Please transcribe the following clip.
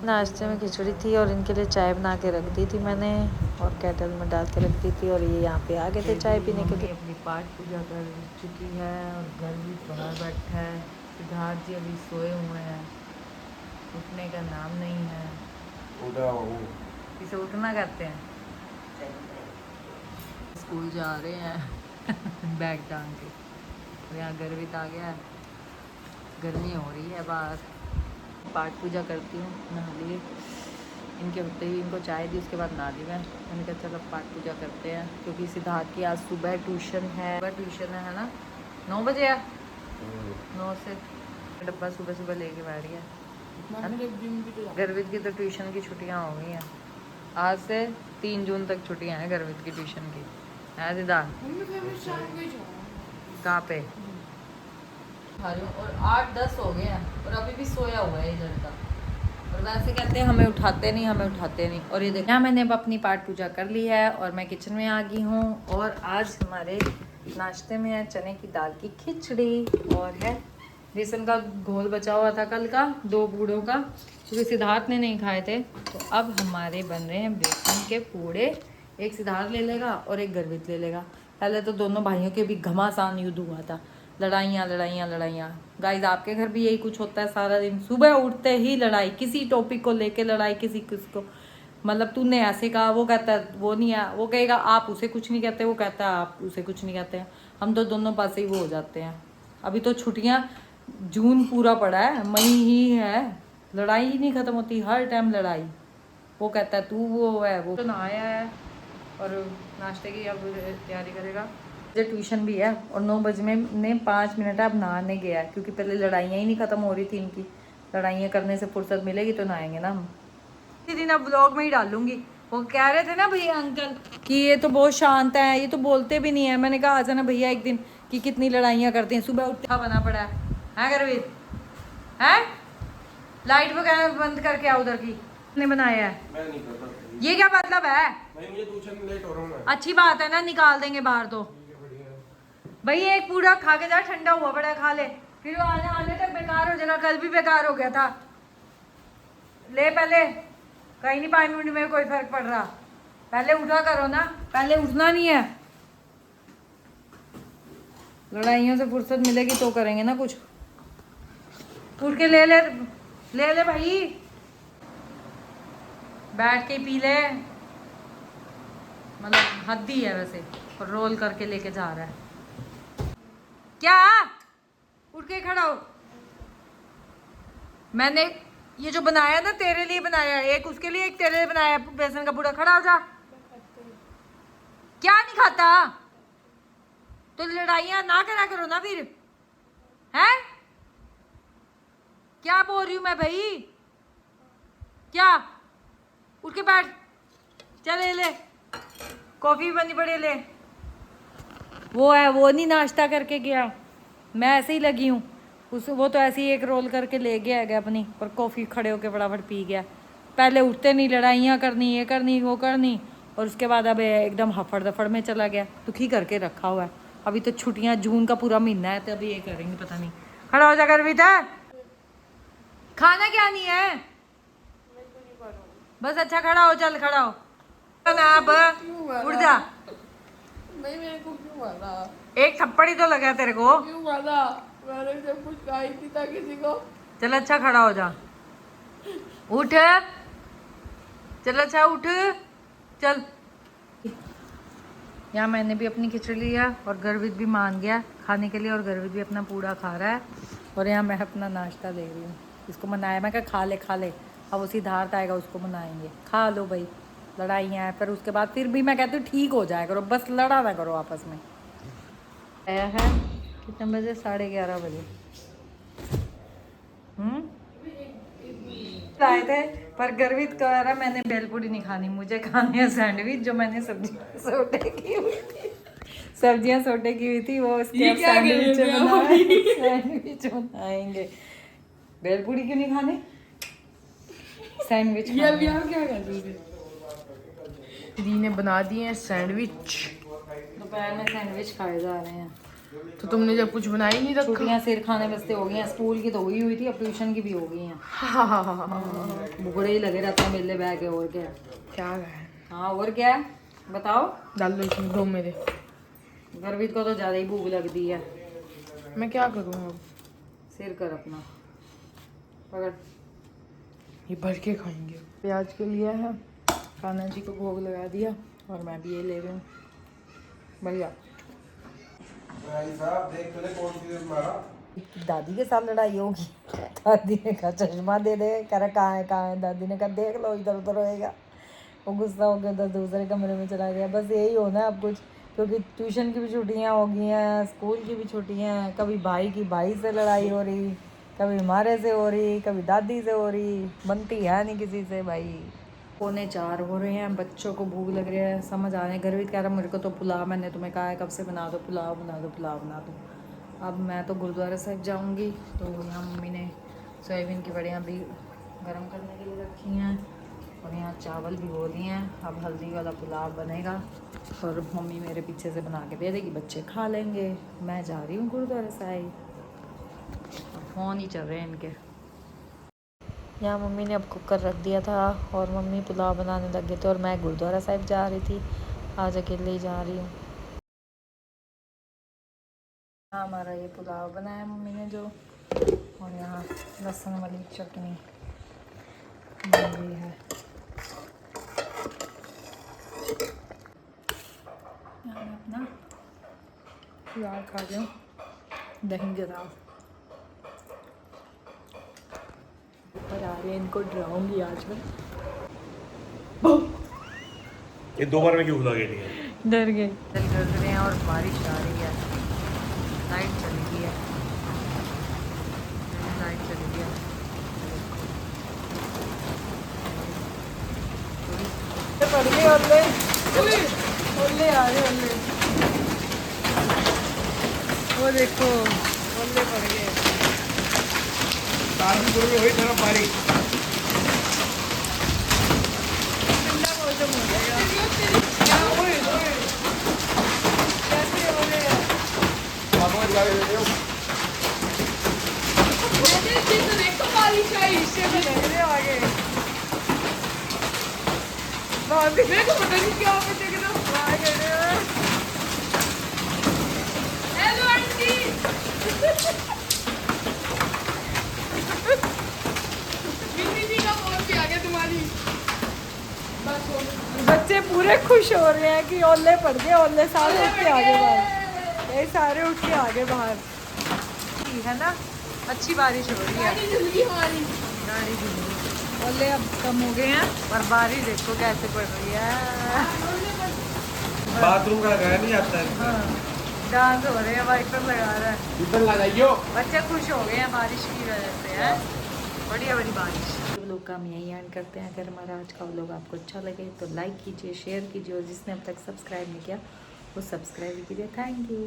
नाश्ते में खिचड़ी थी और इनके लिए चाय बना के रख दी थी मैंने और केटल में डाल के रख दी थी और ये यहाँ पे आ गए थे चाय पीने के लिए। अपनी पाठ पूजा कर चुकी है और घर भी बाहर बैठा है। सिद्धार्थ जी अभी सोए हुए हैं, उठने का नाम नहीं है। इसे उठना कहते हैं। स्कूल जा रहे हैं बैग टांग के और यहाँ गर्वित आ गया है। गर्मी हो रही है बाहर। पाठ पूजा करती हूँ, नहा लिए, इनके उठते ही इनको चाय दी, उसके बाद नहा ली मैंने कहा चलो पाठ पूजा करते हैं क्योंकि सिद्धार्थ की आज सुबह ट्यूशन है। है ना 9 बजे है, 9 से डब्बा सुबह सुबह लेके बैठ गया। गर्वित की तो ट्यूशन की छुट्टियाँ हो गई हैं, आज से 3 जून तक छुट्टियाँ हैं गर्वित की ट्यूशन की। है सिद्धार्थ कहाँ पे और 8-10 हो गए हैं और अभी भी सोया हुआ है इधर का। और वैसे कहते हैं हमें उठाते नहीं। और ये देखिए मैंने अब अपनी पाठ पूजा कर ली है और मैं किचन में आ गई हूँ। और आज हमारे नाश्ते में है चने की दाल की खिचड़ी और है बेसन का घोल बचा हुआ था कल का 2 पूड़ों का, क्योंकि सिद्धार्थ ने नहीं खाए थे। तो अब हमारे बन रहे हैं बेसन के पूड़े। एक सिद्धार्थ ले लेगा और एक गर्वित ले लेगा। पहले तो दोनों भाइयों के भी घमासान युद्ध हुआ था, लड़ाइयाँ। गाइस आपके घर भी यही कुछ होता है सारा दिन, सुबह उठते ही लड़ाई, किसी टॉपिक को लेके लड़ाई, किसको मतलब तूने ऐसे कहा, वो कहता है वो नहीं है, वो कहेगा आप उसे कुछ नहीं कहते, वो कहता है आप उसे कुछ नहीं कहते हैं। हम तो दोनों पास ही वो हो जाते हैं। अभी तो छुट्टियाँ, जून पूरा पड़ा है, मई ही है, लड़ाई ही नहीं ख़त्म होती, हर टाइम लड़ाई। वो कहता है तू वो है, वो तो नहाया है और नाश्ते की अब तैयारी करेगा। मुझे ट्यूशन भी है और 9 बजे में 5 मिनट अब नहाने गया है क्योंकि पहले लड़ाइयाँ ही नहीं ख़त्म हो रही थी इनकी। लड़ाइयाँ करने से फुर्सत मिलेगी तो नहाएंगे ना हम। इसी दिन अब ब्लॉग में ही डालूंगी। वो कह रहे थे ना भैया अंकल कि ये तो बहुत शांत है, ये तो बोलते भी नहीं है। मैंने कहा आ जाना भैया एक दिन कि कितनी लड़ाइयाँ करते हैं, सुबह उठा बना पड़ा है गर्वित है। लाइट वगैरह बंद करके आओ उधर की, ने बनाया है। मैं नहीं करता। ये क्या मतलब है? भाई मुझे ट्यूशन लेट हो रहा हूं। अच्छी बात है ना, निकाल देंगे बाहर। तो भाई एक पूरा खा के जा, ठंडा हुआ बड़ा खा ले, फिर वो आने तक बेकार हो जाएगा। कल भी बेकार हो गया था। ले पहले, कहीं नहीं 5 मिनट में कोई फर्क पड़ रहा। पहले उठा करो ना, पहले उठना नहीं है। लड़ाइयों से फुर्सत मिलेगी तो करेंगे ना कुछ। उठ के ले ले भाई, बैठ के पी ले। मतलब हद ही है वैसे। और रोल करके लेके जा रहा है क्या? उठ के खड़ा हो। मैंने ये जो बनाया ना तेरे लिए बनाया, एक उसके लिए एक तेरे लिए बनाया बेसन का पूरा। खड़ा हो जा। क्या नहीं खाता? तो लड़ाइयां ना करा करो ना फिर, हैं? क्या बोल रही हूँ मैं भाई? क्या? उठ के बैठ, चल ले कॉफी भी बनी पड़ी, ले। वो है, वो नहीं नाश्ता करके गया, मैं ऐसे ही लगी हूँ। वो तो ऐसे ही एक रोल करके ले गया अपनी, और कॉफ़ी खड़े होके फटाफट पी गया। पहले उठते नहीं, लड़ाइयाँ करनी, ये करनी वो करनी, और उसके बाद अब एकदम हफड़ दफड़ में चला गया। दुखी करके रखा हुआ है। अभी तो छुट्टियाँ, जून का पूरा महीना है, तो अभी ये करेंगे पता नहीं। खड़ा हो जा गर्वित है। खाना क्या नहीं है बस। अच्छा खड़ा हो, चल खड़ा हो ना, अब उठ जा। नहीं, मेरे को क्यों मारा? एक थप्पड़ ही तो लगा तेरे को। क्यों मारा? मैंने जब कुछ कहा ही नहीं था किसी को। चल अच्छा खड़ा हो जा, उठ, चल अच्छा उठ, चल। यहाँ मैंने भी अपनी खिचड़ी लिया और गर्वित भी मान गया खाने के लिए, और गर्वित भी अपना पूरा खा रहा है। और यहाँ मैं अपना नाश्ता दे रही हूँ। इसको मनाया, मैं कहा खा ले। अब उसी धार आएगा, उसको मनाएंगे। खा लो भाई, लड़ाइयाँ हैं। फिर उसके बाद फिर भी मैं कहती हूँ ठीक हो जाया करो, बस लड़ा ना करो आपस में। आया है कितने बजे? 11:30 बजे। आए थे, पर गर्वित कह रहा मैंने भेलपूरी नहीं खानी, मुझे खाने हैं सैंडविच, जो मैंने सब्जियां सोटे की हुई थी वो उसके सैंडविच बनाएंगे। भेलपूरी क्यों नहीं खाने? सैंडविच ये अभी आप क्या कर रहे थे? दीदी ने बना दिए हैं सैंडविच। दोपहर में सैंडविच खाए जा रहे हैं। तो तुमने जब कुछ बना ही नहीं रखा। छुट्टियाँ सिर खाने बस्ते हो गई हैं, स्कूल की तो हुई थी, अब ट्यूशन की भी हो गई हैं। बुगड़े ही लगे रहते हैं मेले बैग के, और क्या क्या है? हाँ और क्या है बताओ। डाल दो इसमें दो मेरे। गर्वित को तो ज़्यादा ही भूख लगती है। मैं क्या करूँ अब? सिर कर अपना पकड़। ये भर के खाएंगे। प्याज के लिए है, कान्हा जी को भोग लगा दिया और मैं भी ये ले रही हूँ। बढ़िया। दादी के साथ लड़ाई होगी। दादी ने कहा चश्मा दे दे, कह रहा कहाँ है। दादी ने कहा देख लो इधर उधर होएगा। वो गुस्सा हो गया, उधर दूसरे कमरे में चला गया। बस यही होना है अब कुछ, क्योंकि ट्यूशन की भी छुट्टियाँ हो गई हैं, स्कूल की भी छुट्टियाँ हैं। कभी भाई से लड़ाई हो रही, कभी हमारे से हो रही, कभी दादी से हो रही, बनती है नहीं किसी से भाई। 3:45 हो रहे हैं, बच्चों को भूख लग रही है, समझ आ रहे हैं। गर्वित कह रहा मेरे को तो पुलाव, मैंने तुम्हें कहा है कब से बना दो पुलाव, बना दो पुलाव बना दो। अब मैं तो गुरुद्वारा साहिब जाऊंगी, तो यहाँ मम्मी ने सोयाबीन की बड़ियाँ भी गरम करने के लिए रखी हैं और यहाँ चावल भी हो दिए हैं। अब हल्दी वाला पुलाव बनेगा और मम्मी मेरे पीछे से बना के दे देगी, बच्चे खा लेंगे। मैं जा रही हूँ गुरुद्वारा साहिब। फ़ोन ही चल रहे हैं इनके। यहाँ मम्मी ने अब कुकर रख दिया था और मम्मी पुलाव बनाने लग गए थे और मैं गुरुद्वारा साहिब जा रही थी। आज अकेले ही जा रही हूँ। हमारा ये पुलाव बनाया मम्मी ने जो, और यहाँ लहसुन वाली चटनी बन रही है। यहाँ मैं अपना पुलाव खा रही हूँ दही के साथ। ऊपर आ रहे हैं, इनको डराऊंगी आज मैं। ये 2 बार में क्यों खुला गया नहीं? डर गए। डर रहे हैं और बारिश आ रही है। लाइट चली गई है, लाइट चली गई है। पड़ गए ओले, ओले आ रहे ओले। वो देखो ओले पड़ गए। वही तरफ बारिश। ठंडा मौसम हो जाएगा। कैसे हो रहे हैं? बारिश आई इससे भी लग रहे हो आगे। मेरे को पता नहीं क्या पे देख रहा हूँ। Hello aunty. मिनी जी का फोन भी आ गया तुम्हारी। बस बच्चे पूरे खुश हो रहे हैं कि ओले पड़ गए। ओले सारे उठ के आगे बाहर, ये सारे उठ के आगे बाहर है ना। अच्छी बारिश हो रही है। गाड़ी जल गई हमारी। गाड़ी भी नहीं। ओले अब कम हो गए हैं पर बारिश देखो कैसे पड़ रही है। बाथरूम का लगाया नहीं आता है। हाँ, डांस हो रहे हैं, वाइपर लगा रहा है। इधर लगाइयो। बच्चे खुश हो गए हैं बारिश की वजह से है। बढ़िया बड़ी बारिश। लोग काम यही एंड करते हैं। अगर हमारा आज का व्लॉग आपको अच्छा लगे तो लाइक कीजिए, शेयर कीजिए और जिसने अब तक सब्सक्राइब नहीं किया वो सब्सक्राइब कीजिए। Thank you.